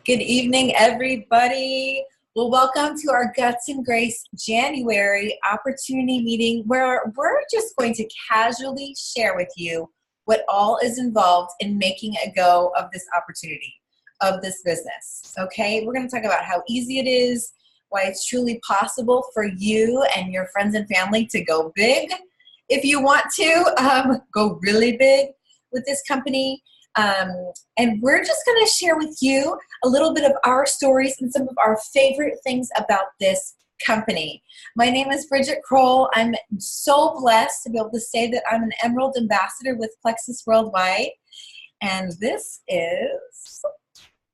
Good evening, everybody. Well, welcome to our Guts and Grace January opportunity meeting where we're just going to casually share with you what all is involved in making a go of this opportunity, of this business. Okay, we're going to talk about how easy it is, why it's truly possible for you and your friends and family to go big. If you want to go really big with this company. And we're just going to share with you a little bit of our stories and some of our favorite things about this company. My name is Bridget Kroll. I'm so blessed to be able to say that I'm an Emerald Ambassador with Plexus Worldwide. And this is...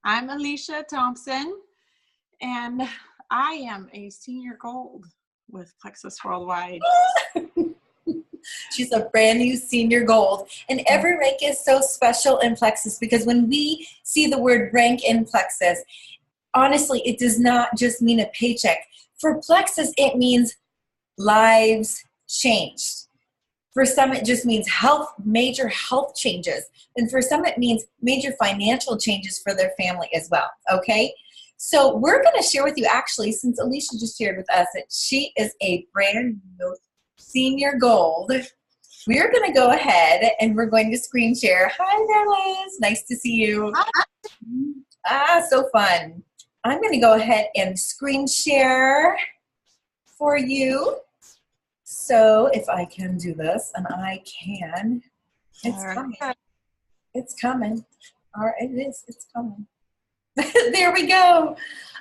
I'm Alicia Thompson, and I am a senior gold with Plexus Worldwide. She's a brand new senior gold. And every rank is so special in Plexus because when we see the word rank in Plexus, honestly, it does not just mean a paycheck. For Plexus, it means lives changed. For some, it just means major health changes. And for some, it means major financial changes for their family as well, okay? So we're going to share with you, actually, since Alicia just shared with us that she is a brand new senior gold, we are going to go ahead and we're going to screen share. Hi there, Liz. Nice to see you. So fun. I'm going to go ahead and screen share for you. So if I can do this, and I can, it's coming. It's coming. All right, it is. It's coming. There we go.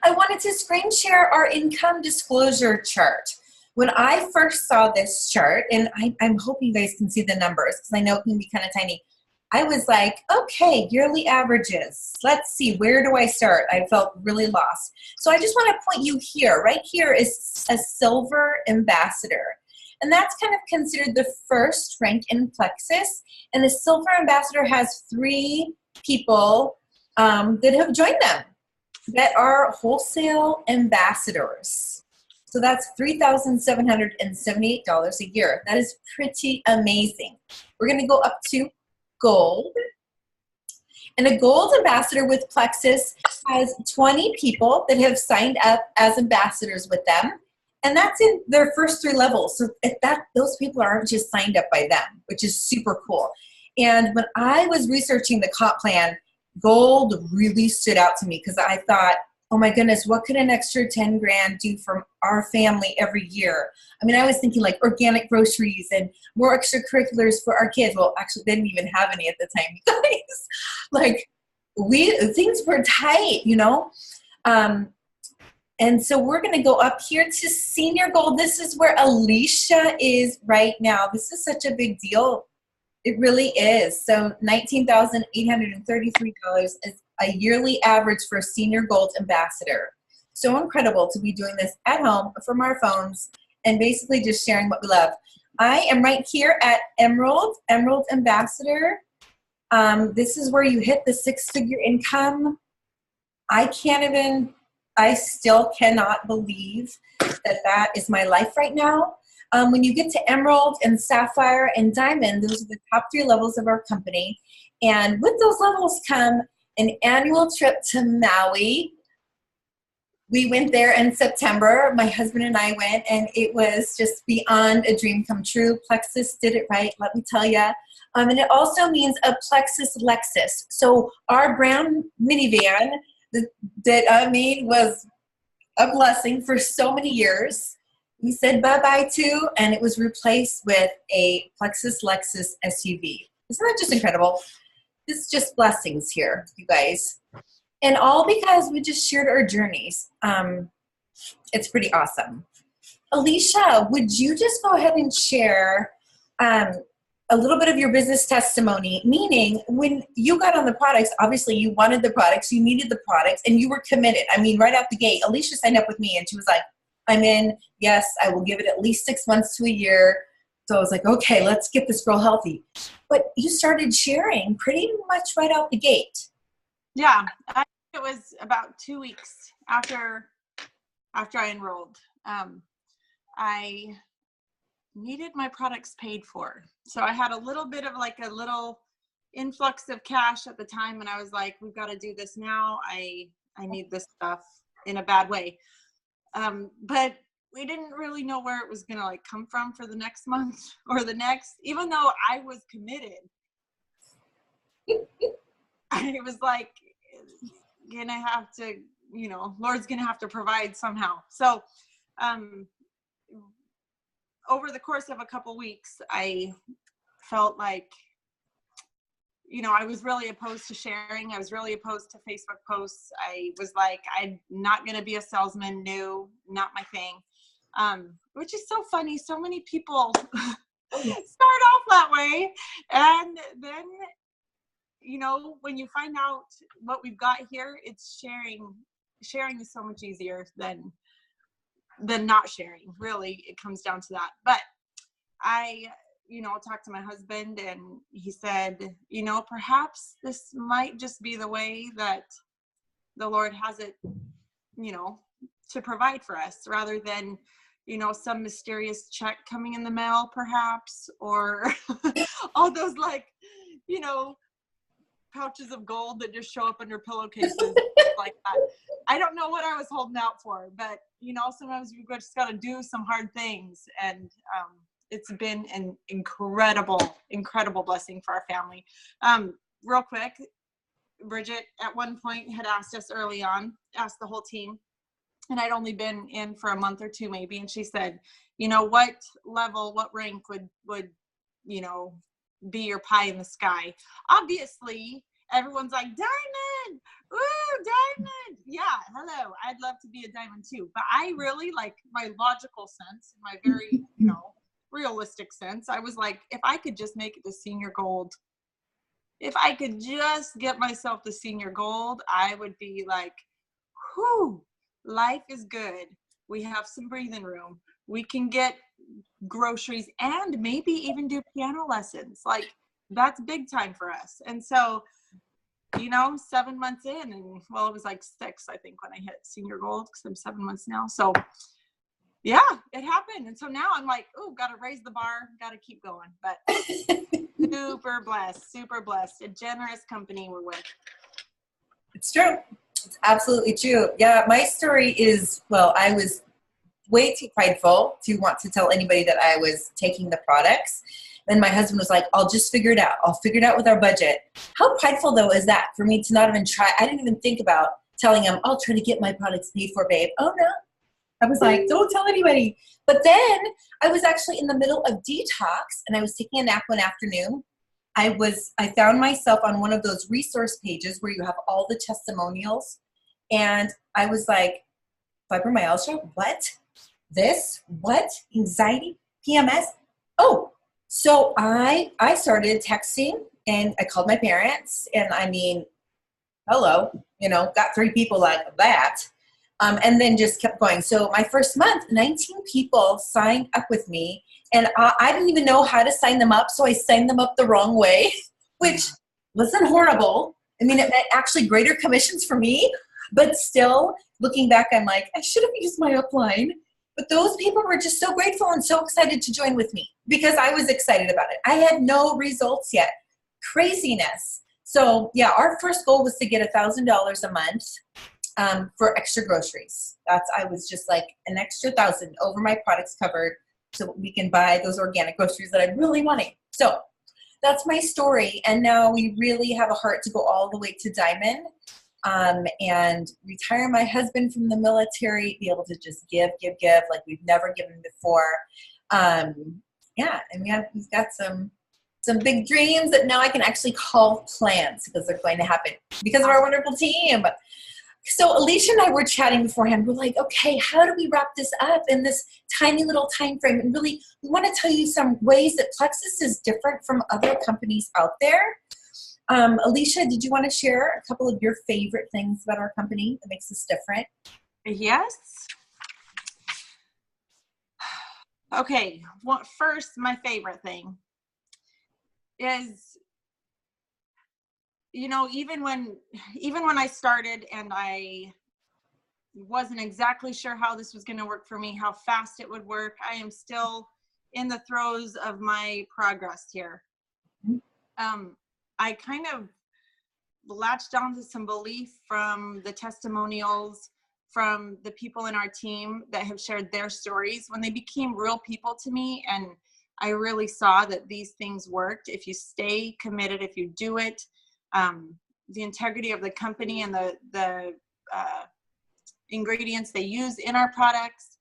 I wanted to screen share our income disclosure chart. When I first saw this chart, and I'm hoping you guys can see the numbers because I know it can be kind of tiny, I was like, okay, yearly averages. Let's see, where do I start? I felt really lost. So I just want to point you here. Right here is a silver ambassador. And that's kind of considered the first rank in Plexus. And the silver ambassador has 3 people that have joined them that are wholesale ambassadors. So that's $3,778 a year. That is pretty amazing. We're going to go up to gold. And a gold ambassador with Plexus has 20 people that have signed up as ambassadors with them. And that's in their first 3 levels. So those people aren't just signed up by them, which is super cool. And when I was researching the comp plan, gold really stood out to me because I thought, oh my goodness, what could an extra 10 grand do for our family every year? I mean, I was thinking like organic groceries and more extracurriculars for our kids. Well, actually, they didn't even have any at the time, you guys. Like, things were tight, you know? And so we're going to go up here to senior gold. This is where Alicia is right now. This is such a big deal. It really is. So $19,833 is a yearly average for a senior gold ambassador. So incredible to be doing this at home from our phones and basically just sharing what we love. I am right here at Emerald Ambassador. This is where you hit the 6-figure income. I still cannot believe that is my life right now. When you get to Emerald and Sapphire and Diamond, those are the top 3 levels of our company. And with those levels come an annual trip to Maui. We went there in September. My husband and I went, and it was just beyond a dream come true. Plexus did it right, let me tell you. And it also means a Plexus Lexus. So our brown minivan that I made was a blessing for so many years. We said bye-bye to, and it was replaced with a Plexus Lexus SUV. Isn't that just incredible? It's just blessings here, you guys. And all because we just shared our journeys. It's pretty awesome. Alicia, would you just go ahead and share a little bit of your business testimony? Meaning, when you got on the products, obviously you wanted the products, you needed the products, and you were committed. I mean, right out the gate, Alicia signed up with me, and she was like, I'm in. Yes, I will give it at least 6 months to a year. So I was like, okay, let's get this girl healthy. But you started sharing pretty much right out the gate. Yeah, I think it was about 2 weeks after I enrolled. I needed my products paid for. So I had a little bit of like a little influx of cash at the time, and I was like, we've got to do this now. I I need this stuff in a bad way. But we didn't really know where it was going to like come from for the next month or the next, even though I was committed. I was like, gonna have to, you know, Lord's gonna have to provide somehow. So over the course of a couple weeks, I felt like, you know, I was really opposed to sharing. I was really opposed to Facebook posts. I was like, I'm not going to be a salesman. No, not my thing. Which is so funny. So many people start off that way. And then, you know, when you find out what we've got here, it's sharing. Sharing is so much easier than not sharing. Really, it comes down to that. But I, you know, talked to my husband, and he said, you know, perhaps this might just be the way that the Lord has it, you know, to provide for us, rather than, you know, some mysterious check coming in the mail, perhaps, or all those, like, you know, pouches of gold that just show up under pillowcases like that. I don't know what I was holding out for, but, you know, sometimes we just got to do some hard things. And it's been an incredible blessing for our family. Real quick, Bridget at one point had asked us early on, asked the whole team, and I'd only been in for a month or two maybe, and she said, you know, what level, what rank would, you know, be your pie in the sky? Obviously, everyone's like, diamond, woo, diamond. Yeah, hello, I'd love to be a diamond too. But I really, like, my logical sense, my very, you know, realistic sense, I was like, if I could just make it to senior gold, if I could just get myself to senior gold, I would be like, whew, life is good. We have some breathing room. We can get groceries and maybe even do piano lessons. Like, that's big time for us. And so, you know, 7 months in, and well, it was like 6, I think, when I hit senior gold, because I'm 7 months now. So yeah, it happened. And so now I'm like, oh, got to raise the bar, got to keep going. But super blessed. A generous company we're with. It's true. It's absolutely true. Yeah, my story is, well, I was way too prideful to want to tell anybody that I was taking the products. Then my husband was like, I'll just figure it out. I'll figure it out with our budget. How prideful, though, is that for me to not even try? I didn't even think about telling him, I'll try to get my products paid for, babe. Oh, no. I was like, don't tell anybody. But then I was actually in the middle of detox, and I was taking a nap one afternoon. I found myself on one of those resource pages where you have all the testimonials. And I was like, fibromyalgia? What? This? What? Anxiety? PMS? Oh, so I started texting, and I called my parents, and I mean, hello, you know, got 3 people like that. And then just kept going. So my first month, 19 people signed up with me, and I didn't even know how to sign them up, so I signed them up the wrong way, which wasn't horrible. I mean, it meant actually greater commissions for me, but still, looking back, I'm like, I should have used my upline. But those people were just so grateful and so excited to join with me because I was excited about it. I had no results yet. Craziness. So yeah, our first goal was to get $1,000 a month. For extra groceries. I was just like an extra 1,000 over my products covered so we can buy those organic groceries that I'm really wanting. So that's my story. And now we really have a heart to go all the way to Diamond and retire my husband from the military, be able to just give like we've never given before. Yeah, and we've got some big dreams that now I can actually call plans because they're going to happen because of our wonderful team. So Alicia and I were chatting beforehand. We're like, okay, how do we wrap this up in this tiny little time frame? And really, we want to tell you some ways that Plexus is different from other companies out there. Alicia, did you want to share a couple of your favorite things about our company that makes us different? Yes. Okay. Well, first, my favorite thing is, you know, even when I started and I wasn't exactly sure how this was going to work for me, how fast it would work, I am still in the throes of my progress here. I kind of latched onto some belief from the testimonials from the people in our team that have shared their stories when they became real people to me. And I really saw that these things worked. If you stay committed, if you do it, the integrity of the company and the ingredients they use in our products.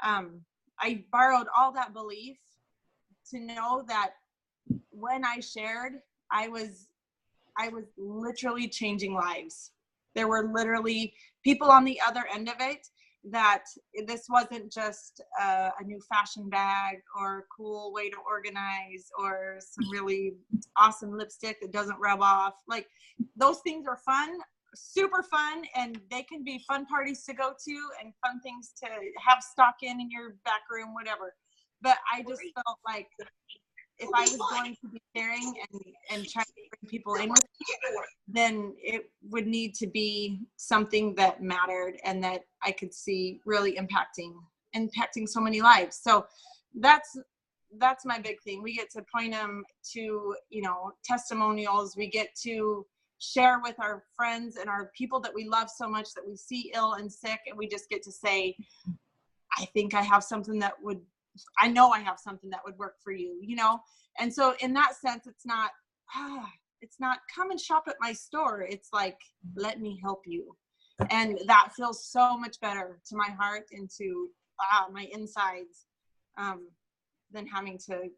I borrowed all that belief to know that when I shared, I was literally changing lives. There were literally people on the other end of it, that this wasn't just a new fashion bag or a cool way to organize or some really awesome lipstick that doesn't rub off. Like, those things are fun, super fun, and they can be fun parties to go to and fun things to have stock in your back room, whatever. But I just felt like if I was going to be sharing and trying to bring people in with me, then it would need to be something that mattered and that I could see really impacting so many lives. So that's my big thing. We get to point them to, testimonials. We get to share with our friends and our people that we love so much that we see ill and sick, and we just get to say, I think I have something that would work for you, And so in that sense, it's not come and shop at my store. It's like, let me help you. And that feels so much better to my heart and to my insides than having to,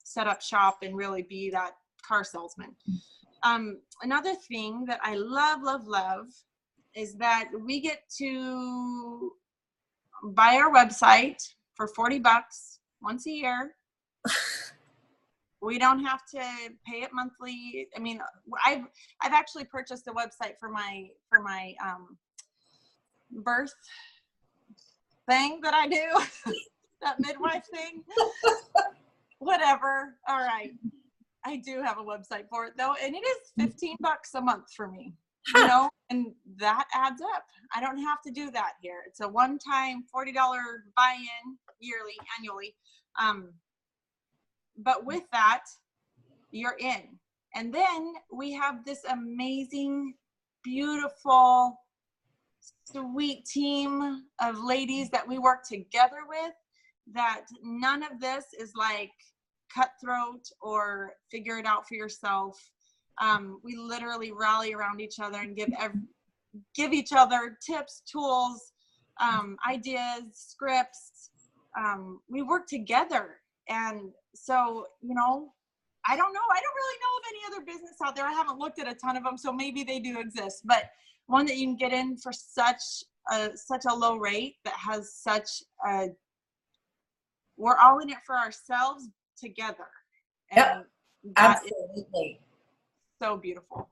set up shop and really be that car salesman. Another thing that I love is that we get to buy our website for $40 once a year. We don't have to pay it monthly. I mean, I've actually purchased a website for my birth thing that I do, that midwife thing. Whatever. All right. I do have a website for it though, and it is $15 a month for me. And that adds up. I don't have to do that here. It's a one-time $40 buy-in annually. But with that, you're in. And then we have this amazing, beautiful, sweet team of ladies that we work together with, that none of this is like cutthroat or figure it out for yourself. We literally rally around each other and give each other tips, tools, ideas, scripts. We work together. And so, I don't know. I don't really know of any other business out there. I haven't looked at a ton of them, so maybe they do exist. But one that you can get in for such a low rate, that has we're all in it for ourselves together. And yep, absolutely. So beautiful.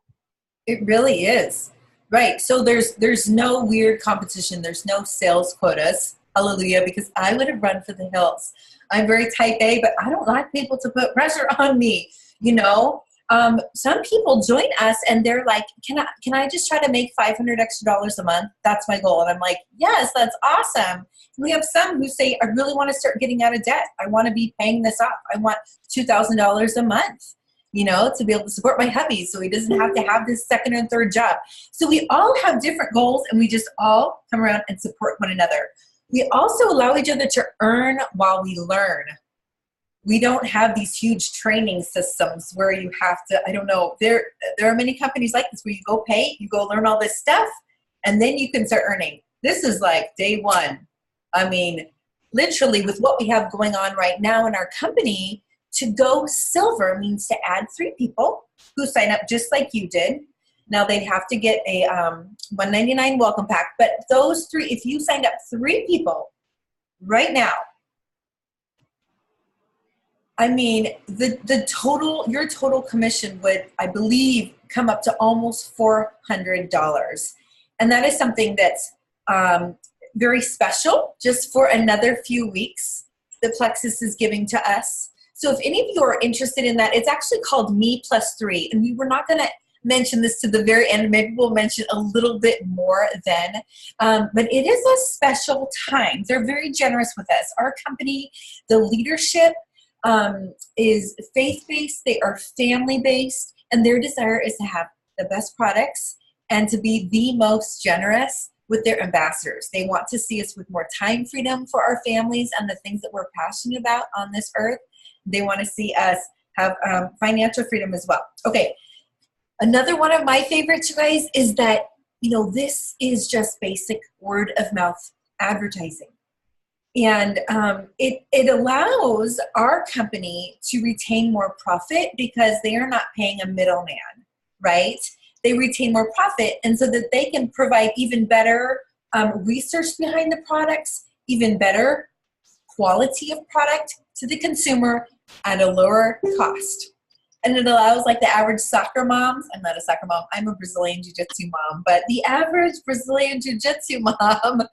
It really is. Right. So there's no weird competition. There's no sales quotas. Hallelujah, because I would have run for the hills. I'm very type A, but I don't like people to put pressure on me. Some people join us and they're like, can I just try to make $500 extra a month? That's my goal. And I'm like, yes, that's awesome. We have some who say, I really want to start getting out of debt. I want to be paying this off. I want $2,000 a month, to be able to support my hubby so he doesn't have to have this second and third job. So we all have different goals, and we just all come around and support one another. We also allow each other to earn while we learn. We don't have these huge training systems where you have to, I don't know, there are many companies like this where you go pay, you go learn all this stuff, and then you can start earning. This is like day one. I mean, literally with what we have going on right now in our company, to go silver means to add 3 people who sign up just like you did. Now they'd have to get a $199 welcome pack, but those 3, if you signed up 3 people right now, I mean, your total commission would, I believe, come up to almost $400. And that is something that's very special just for another few weeks that Plexus is giving to us. So if any of you are interested in that, it's actually called Me+3. And we were not going to mention this to the very end. Maybe we'll mention a little bit more then. But it is a special time. They're very generous with us. Our company, the leadership is faith-based. They are family-based. And their desire is to have the best products and to be the most generous with their ambassadors. They want to see us with more time freedom for our families and the things that we're passionate about on this earth. They want to see us have financial freedom as well. Okay, another one of my favorites, you guys, is that, this is just basic word of mouth advertising. And it allows our company to retain more profit because they are not paying a middleman, right? They retain more profit, and so that they can provide even better research behind the products, even better quality of product to the consumer at a lower cost. And it allows like the average soccer moms, I'm not a soccer mom, I'm a Brazilian Jiu-Jitsu mom, but the average Brazilian Jiu-Jitsu mom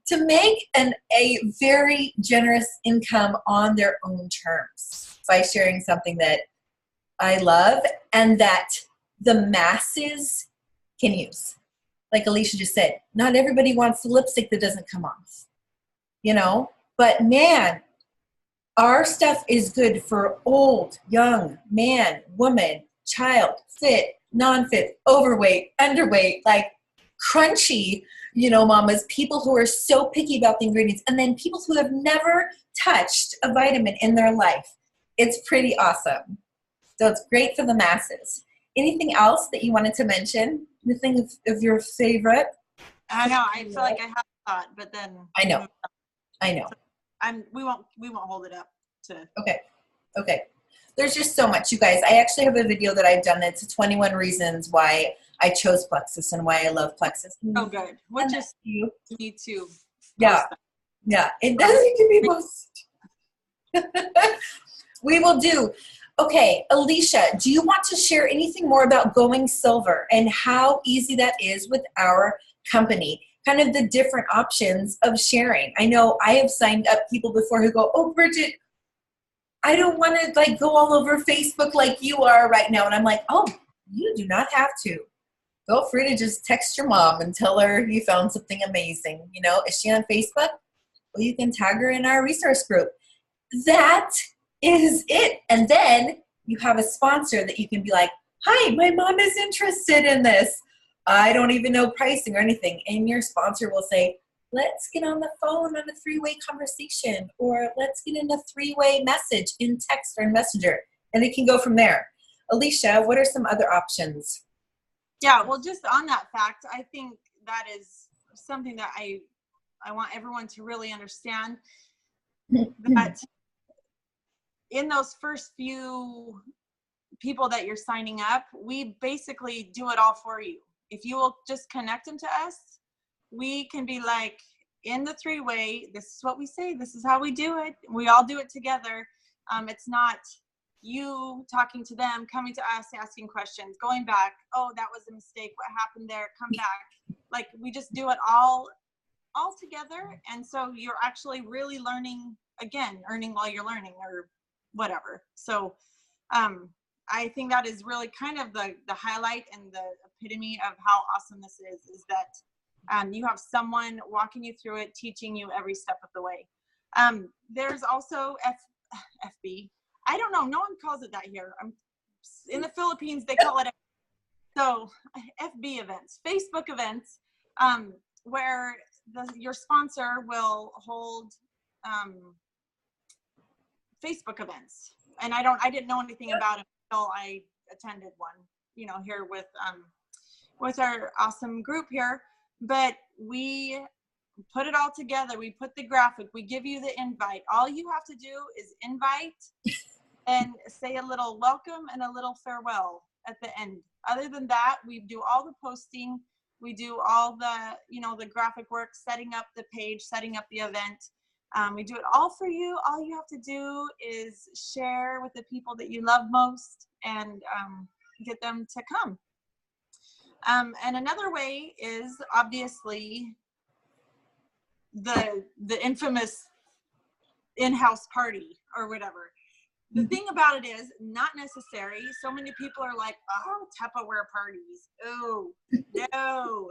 to make a very generous income on their own terms by sharing something that I love and that the masses can use. Like Alicia just said, not everybody wants the lipstick that doesn't come off, but man, our stuff is good for old, young, man, woman, child, fit, non-fit, overweight, underweight, like crunchy, mamas, people who are so picky about the ingredients, and then people who have never touched a vitamin in their life. It's pretty awesome. So it's great for the masses. Anything else that you wanted to mention? Anything of your favorite? I know. I feel like I have a thought, but then I know. We won't hold it up to. Okay. There's just so much, you guys. I actually have a video that I've done. It's 21 reasons why I chose Plexus and why I love Plexus. Oh, good. We'll just need to. Yeah. It does need to be posted. We will do. Okay, Alicia, do you want to share anything more about going silver and how easy that is with our company? Kind of the different options of sharing. I know I have signed up people before who go, oh, Bridget, I don't want to go all over Facebook like you are right now. And I'm like, oh, you do not have to. Feel free to just text your mom and tell her you found something amazing. Is she on Facebook? Well, you can tag her in our resource group. That is it. And then you have a sponsor that you can be like, hi, my mom is interested in this. I don't even know pricing or anything. And your sponsor will say, let's get on the phone on a 3-way conversation, or let's get in a 3-way message in text or in Messenger. And it can go from there. Alicia, what are some other options? Yeah, well, just on that fact, I think that is something that I want everyone to really understand, that in those first few people that you're signing up, we basically do it all for you. If you will just connect them to us, we can be like, in the 3-way, this is what we say, this is how we do it. We all do it together. It's not you talking to them, coming to us, asking questions, going back, oh, that was a mistake, what happened there, come back. Like, we just do it all together. And so you're actually really learning, again, earning while you're learning, or whatever. So I think that is really kind of the highlight and the epitome of how awesome this is that you have someone walking you through it, teaching you every step of the way. There's also FB. I don't know. No one calls it that here. In the Philippines, they call it so FB events, Facebook events, where your sponsor will hold Facebook events. And I didn't know anything about it until I attended one, here with our awesome group here. But we put it all together. We put the graphic. We give you the invite. All you have to do is invite and say a little welcome and a little farewell at the end. Other than that, we do all the posting. We do all the, the graphic work, setting up the page, setting up the event. We do it all for you. All you have to do is share with the people that you love most and get them to come. And another way is obviously the infamous in-house party or whatever. The thing about it is not necessary. So many people are like, oh, Tupperware parties. Oh, no,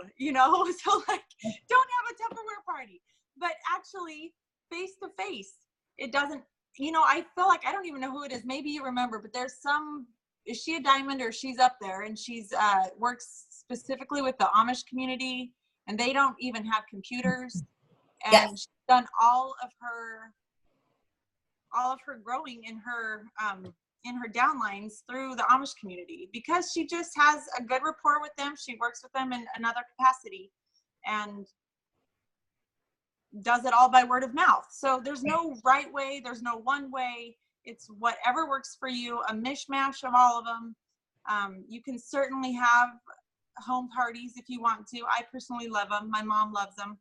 so like, don't have a Tupperware party. But actually, face to face, it doesn't, I feel like, I don't even know who it is. Maybe you remember, but there's some is she a diamond or she's up there, and she's works specifically with the Amish community, and they don't even have computers. And Yes. she's done all of her growing in her downlines through the Amish community, because she just has a good rapport with them. She works with them in another capacity and does it all by word of mouth. So there's no right way, there's no one way. It's whatever works for you, a mishmash of all of them. You can certainly have home parties if you want to. I personally love them. My mom loves them.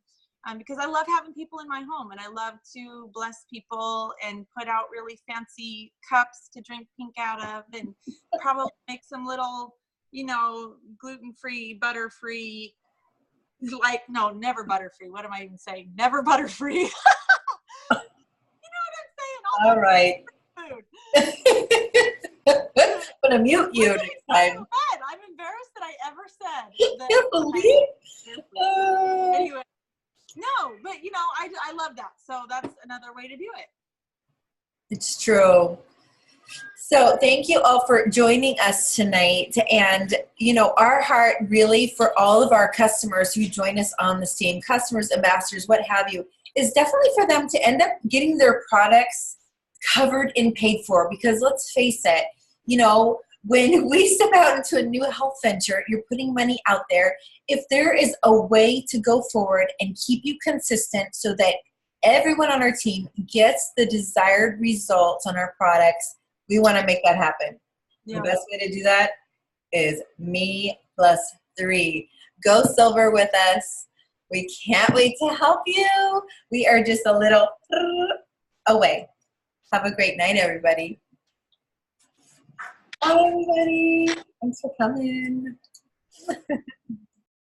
Because I love having people in my home, and I love to bless people and put out really fancy cups to drink pink out of, and probably make some little, gluten-free, butter-free, no, never butter-free. What am I even saying? Never butter-free. You know what I'm saying? All right. Food. I'm going to mute you next time. I'm embarrassed that I ever said that. Can't believe. Anyway. No, but I love that. So that's another way to do it. It's true. So thank you all for joining us tonight. And, our heart really for all of our customers who join us on this team, customers, ambassadors, what have you, is definitely for them to end up getting their products covered and paid for. Because let's face it, when we step out into a new health venture, you're putting money out there. If there is a way to go forward and keep you consistent so that everyone on our team gets the desired results on our products, we want to make that happen. Yeah. The best way to do that is Me+3. Go silver with us. We can't wait to help you. We are just a little away. Have a great night, everybody. Bye, everybody. Thanks for coming.